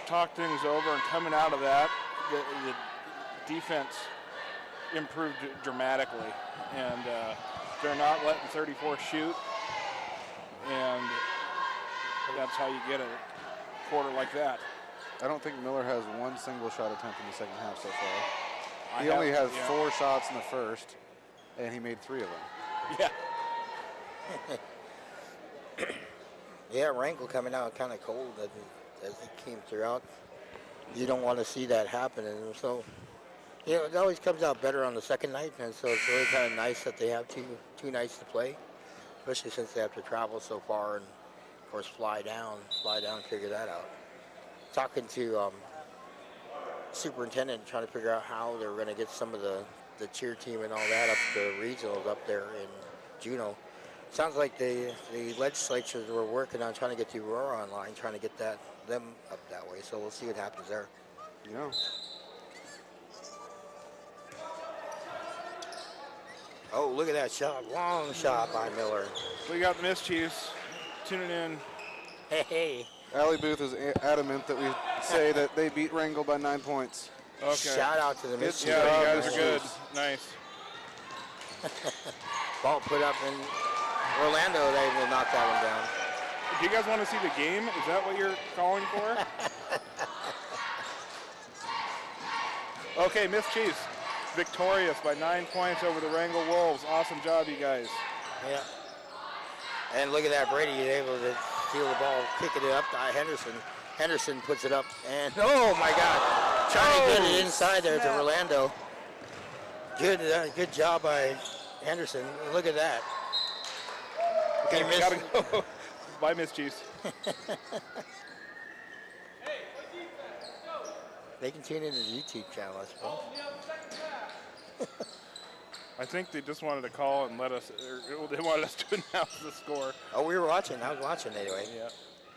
talk things over, and coming out of that, the defense improved dramatically, and they're not letting 34 shoot, and that's how you get a quarter like that. I don't think Miller has one single shot attempt in the second half so far. I He only have- has yeah. 4 shots in the first, and he made 3 of them. Yeah. Yeah, Wrangell coming out kind of cold as it came throughout. You don't want to see that happen. And so, it always comes out better on the second night. And so it's really kind of nice that they have two nights to play, especially since they have to travel so far and, of course, fly down, figure that out. Talking to superintendent, trying to figure out how they're going to get some of the cheer team and all that up to regionals up there in Juneau. Sounds like the legislatures were working on trying to get the Aurora online, trying to get them up that way. So we'll see what happens there. Yeah. Oh, look at that shot. Long shot by Miller. We got the Miss Chiefs tuning in. Hey. Allie Booth is adamant that we say that they beat Wrangell by 9 points. Okay. Shout out to the Miss Good Yeah, job, you guys Miss are good. Chiefs. Nice. Ball put up in Orlando. They will knock that one down. Do you guys want to see the game? Is that what you're calling for? Okay, Miss Chiefs victorious by 9 points over the Wrangell Wolves. Awesome job, you guys. Yeah. And look at that, Brady able to steal the ball, kicking it up to Henderson. Henderson puts it up, and oh my God, trying to get it inside there to Orlando. Good job by Henderson. Look at that. Okay, He we missed- gotta go. Bye, Miss Chiefs. They can tune into the YouTube channel, I suppose. I think they just wanted to call and let us, or they wanted us to announce the score. Oh, we were watching. I was watching anyway. Yeah,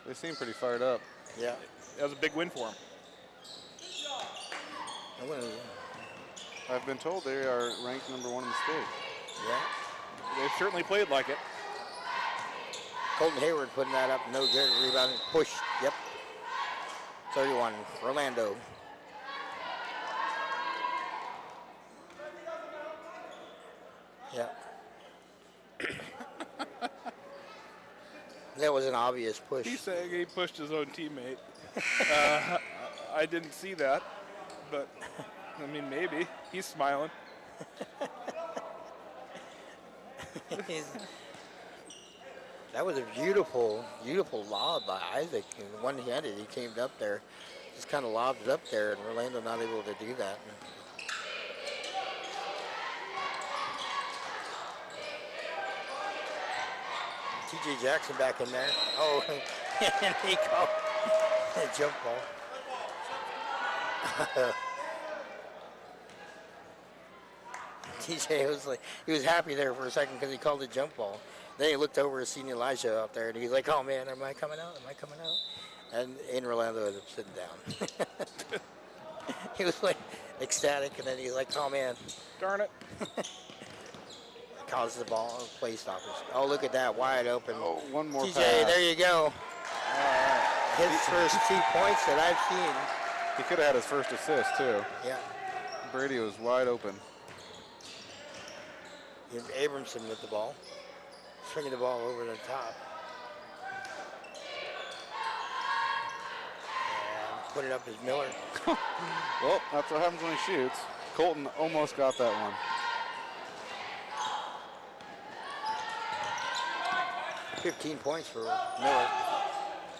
They seem pretty fired up. Yeah. that was a big win for them. I wouldn't- I've been told they are ranked number 1 in the state. Yeah. They've certainly played like it. Colton Hayward putting that up. No good. Rebound. Push. Yep. 31. Orlando. Yeah. That was an obvious push. He's saying he pushed his own teammate. I didn't see that, but I mean, maybe. He's smiling. That was a beautiful, beautiful lob by Isaac. And one-handed, he came up there, just kind of lobbed it up there, and Orlando not able to do that. T.J. Jackson back in there. Oh, and he called a jump ball. TJ was like, he was happy there for a second because he called it jump ball. Then he looked over and seen Elijah out there, and he's like, "Oh man, am I coming out? Am I coming out?" And in Orlando ended up sitting down. He was like ecstatic, and then he's like, "Oh man." Darn it. Caused the ball play stoppers. Oh, look at that, wide open. Oh, one more TJ, pass. there you go. His first 2 points that I've seen. He could have had his first assist, too. Yeah. Brady was wide open. Abramson with the ball. Swinging the ball over the top. And put it up as Miller. Well, that's what happens when he shoots. Colton almost got that one. 15 points for Miller.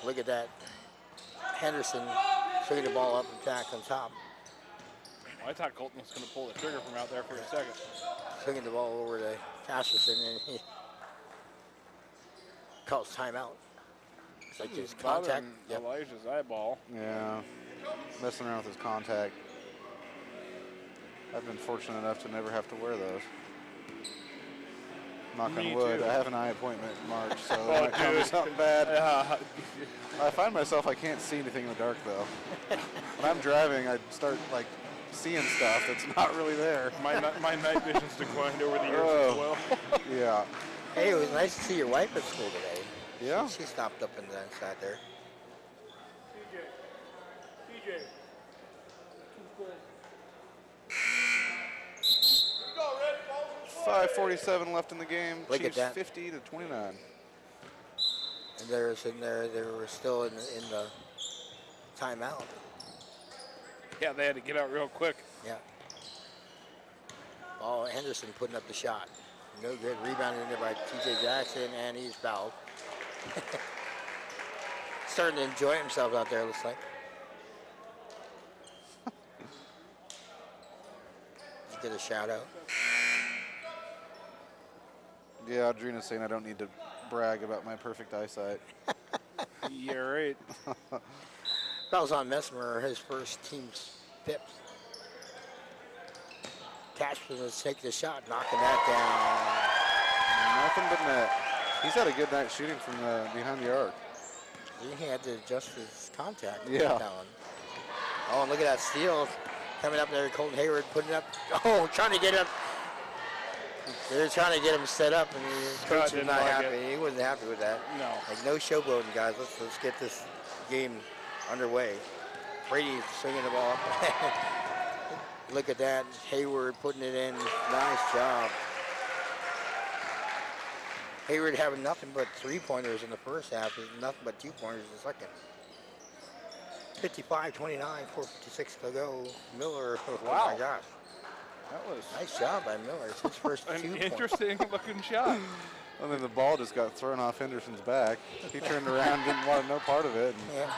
Look at that. Henderson swinging the ball up and back on top. I thought Colton was going to pull the trigger from out there for a second. Swinging the ball over to Casterson, and he calls timeout. It's like his contact. Yep. Elijah's eyeball. Yeah, messing around with his contact. I've been fortunate enough to never have to wear those. Knock Me on wood. too. I have an eye appointment in March, so Oh, that might come to dude. something bad. Yeah. I find myself I can't see anything in the dark though. When I'm driving, I start like seeing stuff that's not really there. My night vision's declined over the years Oh. as well. Yeah. Hey, it was nice to see your wife at school today. Yeah. She stopped up in the inside there. TJ. 5:47 left in the game. Look at Chiefs that. 50 to 29. And there's in there, they were still in the timeout. Yeah, they had to get out real quick. Yeah. Ball, Henderson putting up the shot. No good. Rebounded in there by TJ Jackson, and he's fouled. Starting to enjoy himself out there, looks like. Let's get a shout out. Yeah, Audrina's saying I don't need to brag about my perfect eyesight. Yeah, right. That was on Mesmer, his first team's pips. Cashman is taking the shot, knocking that Nothing but net. He's had a good night shooting from behind the arc. down. He had to adjust his contact. Yeah. That one. Oh, and look at that steal coming up there. Colton Hayward putting up. Oh, trying to get him. They're trying to get him set up, and his coach was didn't not like happy. it. He wasn't happy with that. No. Like, no showboating, guys. Let's get this game underway. Brady swinging the ball. Look at that. Hayward putting it in. Nice job. Hayward having nothing but three-pointers in the first half. Nothing but two-pointers in the second. 55-29, 4:56 to go. Miller. Oh Wow. my gosh. That was Nice job by Miller. It's his first an 2 points. interesting looking shot. And then the ball just got thrown off Henderson's back. He turned around, didn't want no part of it. And Yeah.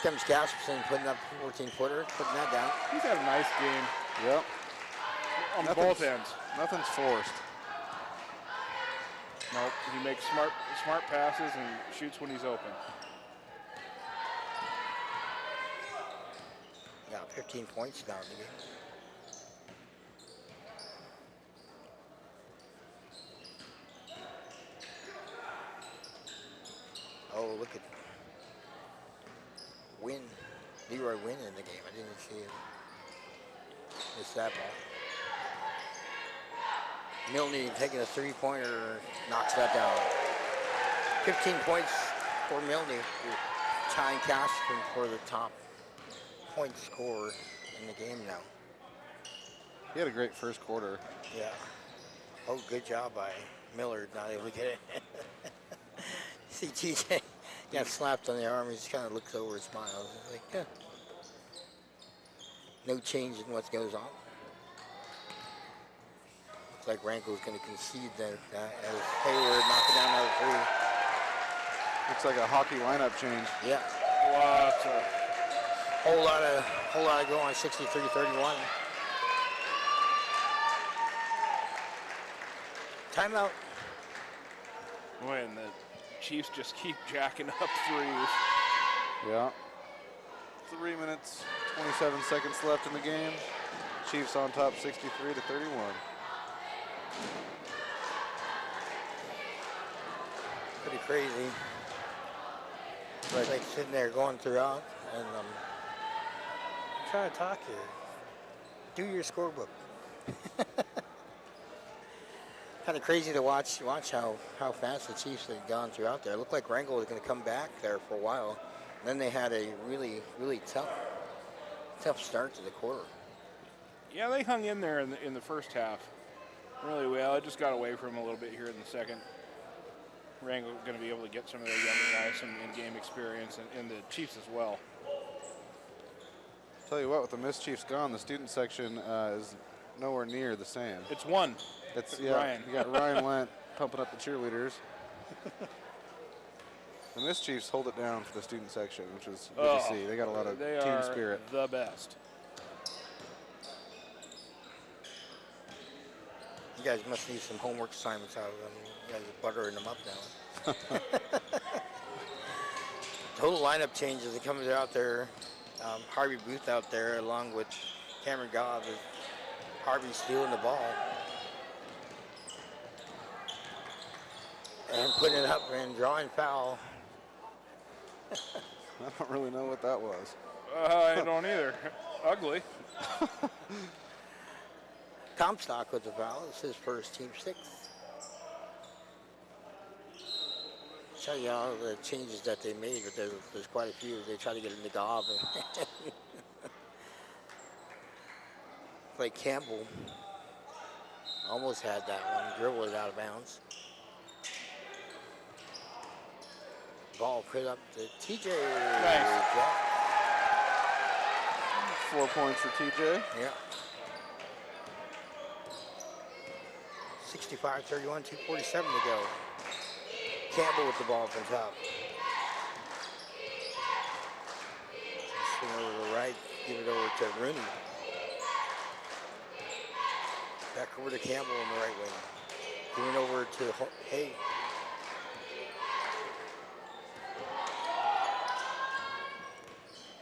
Comes Casperson putting up 14-footer, putting that down. He's had a nice game yep, on Nothing's- both ends. nothing's forced. Nope. He makes smart passes and shoots when he's open. Yeah, 15 points down the game. Oh, look at Wynn. Leroy Wynn in the game. I didn't see it. Missed that ball. Milne taking a three-pointer, knocks that down. 15 points for Milne. Tying Cashman for the top point scorer in the game now. He had a great first quarter. Yeah. Oh, good job by Miller, not able to get it. See TJ got slapped on the arm. He just kind of looks over and smiles. He's like, yeah. No change in what goes on. Looks like Wrangell's going to concede that as Hayward knocking down another three. Looks like a hockey lineup change. Yeah. Lots of Whole lot of go on 63-31. Timeout. when the Chiefs just keep jacking up threes. Yeah. 3 minutes, 27 seconds left in the game. Chiefs on top 63 to 31. Pretty crazy. Like sitting there going throughout and I'm trying to talk here. Do your scorebook. Kind of crazy to watch how fast the Chiefs had gone throughout there. It looked like Wrangell was going to come back there for a while. And then they had a really, really tough start to the quarter. Yeah, they hung in there in the first half really well. It just got away from them a little bit here in the second. Wrangell going to be able to get some of their younger guys some in-game experience, and the Chiefs as well. Tell you what, with the Miss Chiefs gone, the student section is nowhere near the sand. It's one. It's Ryan. You got Ryan Lent pumping up the cheerleaders. The Mischiefs hold it down for the student section, which is good to see. They got a lot of They team are spirit. the best. You guys must need some homework assignments out of them. You guys are buttering them up now. Total lineup changes. It comes out there. Harvey Booth out there along with Cameron Gobb. Harvey stealing the ball. And putting it up and drawing foul. I don't really know what that was. I don't either. Ugly. Comstock with the foul. It's his first, team 6th. Show you all the changes that they made, but there's quite a few. They try to get into Gobb. Like Campbell almost had that one. Dribbled it out of bounds. Ball put up to TJ. Nice. 4 points for TJ. Yeah. 65-31, 2:47 to go. Campbell with the ball from top. Swing over to the right, give it over to Rooney. Back over to Campbell on the right wing. Giving over to Hay.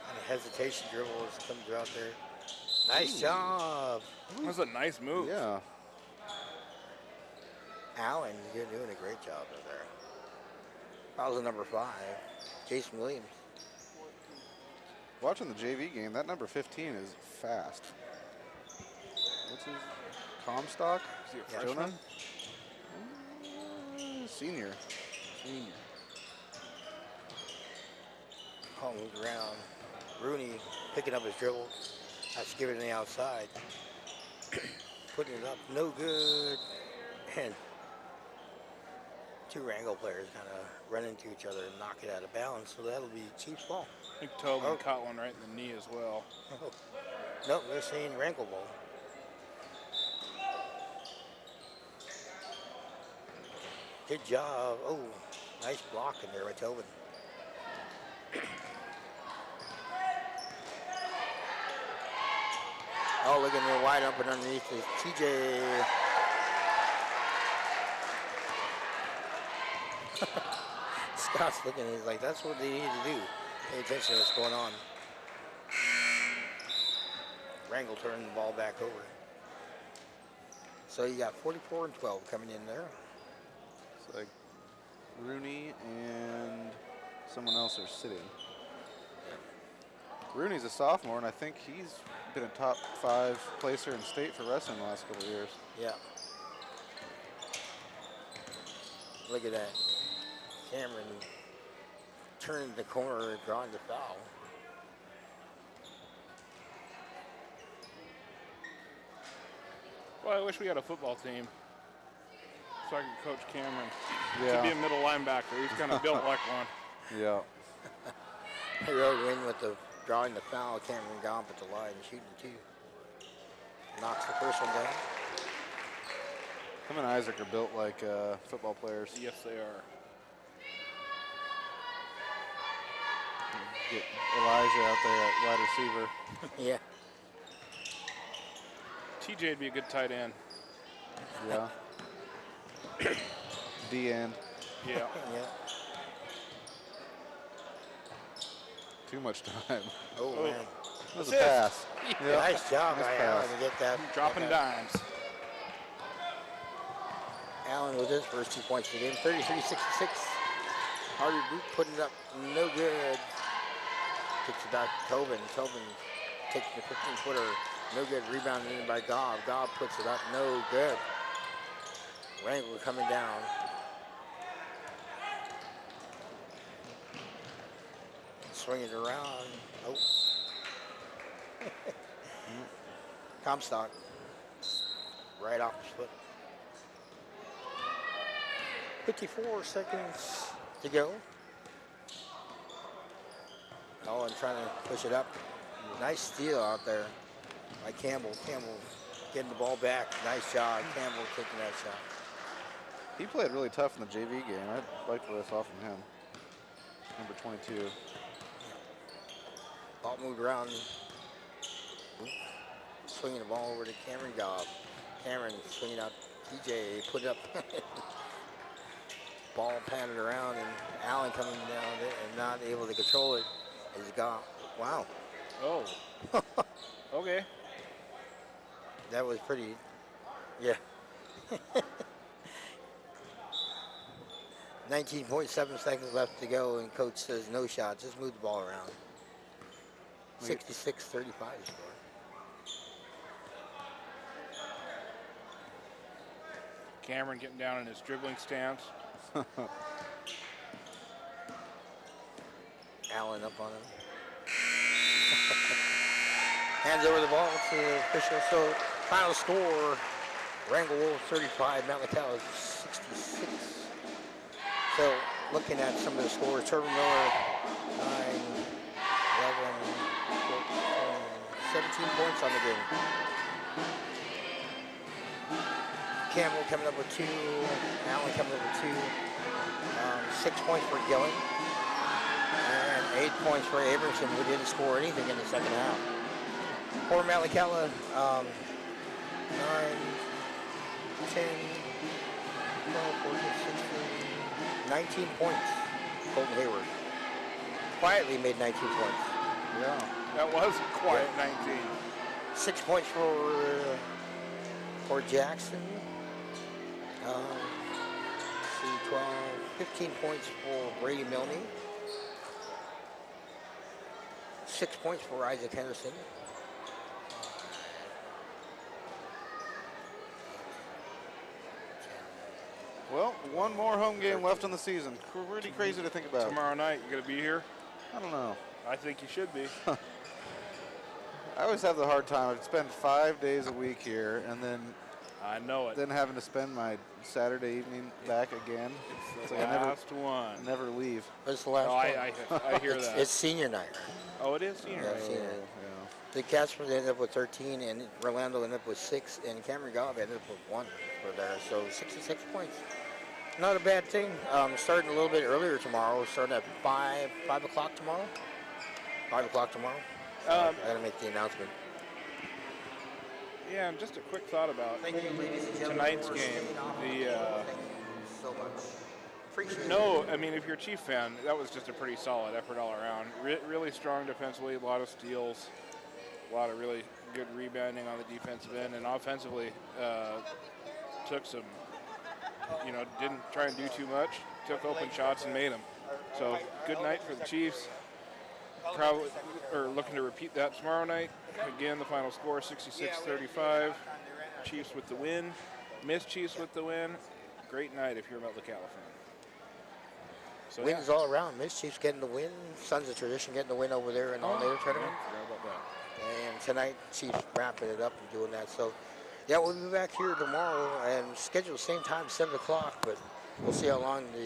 And a hesitation dribble as it comes out there. Nice job. That was a nice move. Yeah. Allen, you're doing a great job over there. Fouls at number 5, Jason Williams. Watching the JV game, that number 15 is fast. What's his Comstock? Is he a Yeah. freshman? Senior. Ball moved around. Rooney picking up his dribble. That's giving it to the outside. Putting it up, no good. And 2 Wrangell players kind of run into each other and knock it out of bounds, so that'll be Chiefs ball. I think Tobin caught one right in the knee as well. Nope, they're saying Wrangell ball. Good job. Oh, nice block in there by Tobin. Oh, look at me wide open underneath is TJ. Scott's looking, he's like, that's what they need to do. Pay attention to what's going on. Wrangell turning the ball back over. So you got 44 and 12 coming in there. It's like Rooney and someone else are sitting. Rooney's a sophomore, and I think he's been a top 5 placer in state for wrestling the last couple of years. Yeah. Look at that. Cameron turned the corner and drawing the foul. Well, I wish we had a football team so I could coach Cameron. Yeah. To be a middle linebacker. He's kind of built like one. Yeah. He rode in with the drawing the foul. Cameron Gobb at the line and shooting 2. Knocks the first one down. Him and Isaac are built like football players. Yes, they are. Get Elijah out there at wide receiver. Yeah. TJ'd be a good tight end. Yeah. D end. Yeah. Yeah. Too much time. Oh, man. That was a Assist. pass. Yeah. Nice job Nice by pass. Allen to get that. Dropping dimes. Allen with his first 2 points of the game, 33-66. Harvey Boot putting it up, no good. Kicks it back to Tobin. Tobin takes the 15-footer, no good. Rebounded in by Gobb. Gobb puts it up, no good. Wrangell coming down. Swing it around. Oh. Comstock. Right off his foot. 54 seconds to go. Owen trying to push it up. Nice steal out there by Campbell. Campbell getting the ball back. Nice job. Campbell taking that shot. He played really tough in the JV game. I liked what I saw from him. Number 22. Ball moved around. Swinging the ball over to Cameron Gobb. Cameron swinging out. DJ put it up. Ball patted around, and Allen coming down it and not able to control it. He's got, wow. Oh. Okay. That was pretty, yeah. 19.7 seconds left to go, and coach says no shot. Just move the ball around. 66-35 score. Cameron getting down in his dribbling stance. Allen up on him. Hands over the ball to the official. So final score, Wrangell Wolves 35, Metlakatla 66. So looking at some of the scores, Trevor Miller 9, 11, 14, 17 points on the game. Campbell coming up with 2, Allen coming up with 2, 6 points for Gillen, and 8 points for Abramson, who didn't score anything in the second half. For Metlakatla, 9, 10, 12, 14, 16, 19 points. Colton Hayward quietly made 19 points. Yeah, that was a quiet 19. 6 points for Jackson. 12, 15 points for Brady Milne. 6 points for Isaac Henderson. Well, one more home game left in the season. Pretty crazy to think about. Tomorrow night, you gonna be here? I don't know. I think you should be. I always have the hard time. I'd spend 5 days a week here, and then I know it. then having to spend my Saturday evening back again. It's the like last one. I never leave. What's the last Oh, one? I hear that. It's senior night. Oh, it is senior. Yeah, senior. Yeah. The Casper ended up with 13, and Orlando ended up with 6, and Cameron Gobb ended up with 1 for there. So 66 points. Not a bad thing. Starting a little bit earlier tomorrow. Starting at 5 o'clock tomorrow. 5 o'clock tomorrow. So I got to make the announcement. Yeah, and just a quick thought about Thank you, ladies and gentlemen, tonight's for game. staying on. The Thank you so much. Appreciate it. no, I mean, if you're a Chief fan, that was just a pretty solid effort all around. Really strong defensively, a lot of steals, a lot of really good rebounding on the defensive end, and offensively took some, didn't try and do too much, took open shots and made them. So good night for the Chiefs. Probably, or looking to repeat that tomorrow night. Again, the final score 66-35. Chiefs with the win. Miss Chiefs with the win. Great night if you're a Metlakatla fan. So Wins all around. Miss Chiefs getting the win. Sons of Tradition getting the win over there in the all-nighter tournament. Forgot about that. And tonight, Chiefs wrapping it up and doing that. So, yeah, we'll be back here tomorrow and scheduled same time, 7 o'clock. But we'll see how long the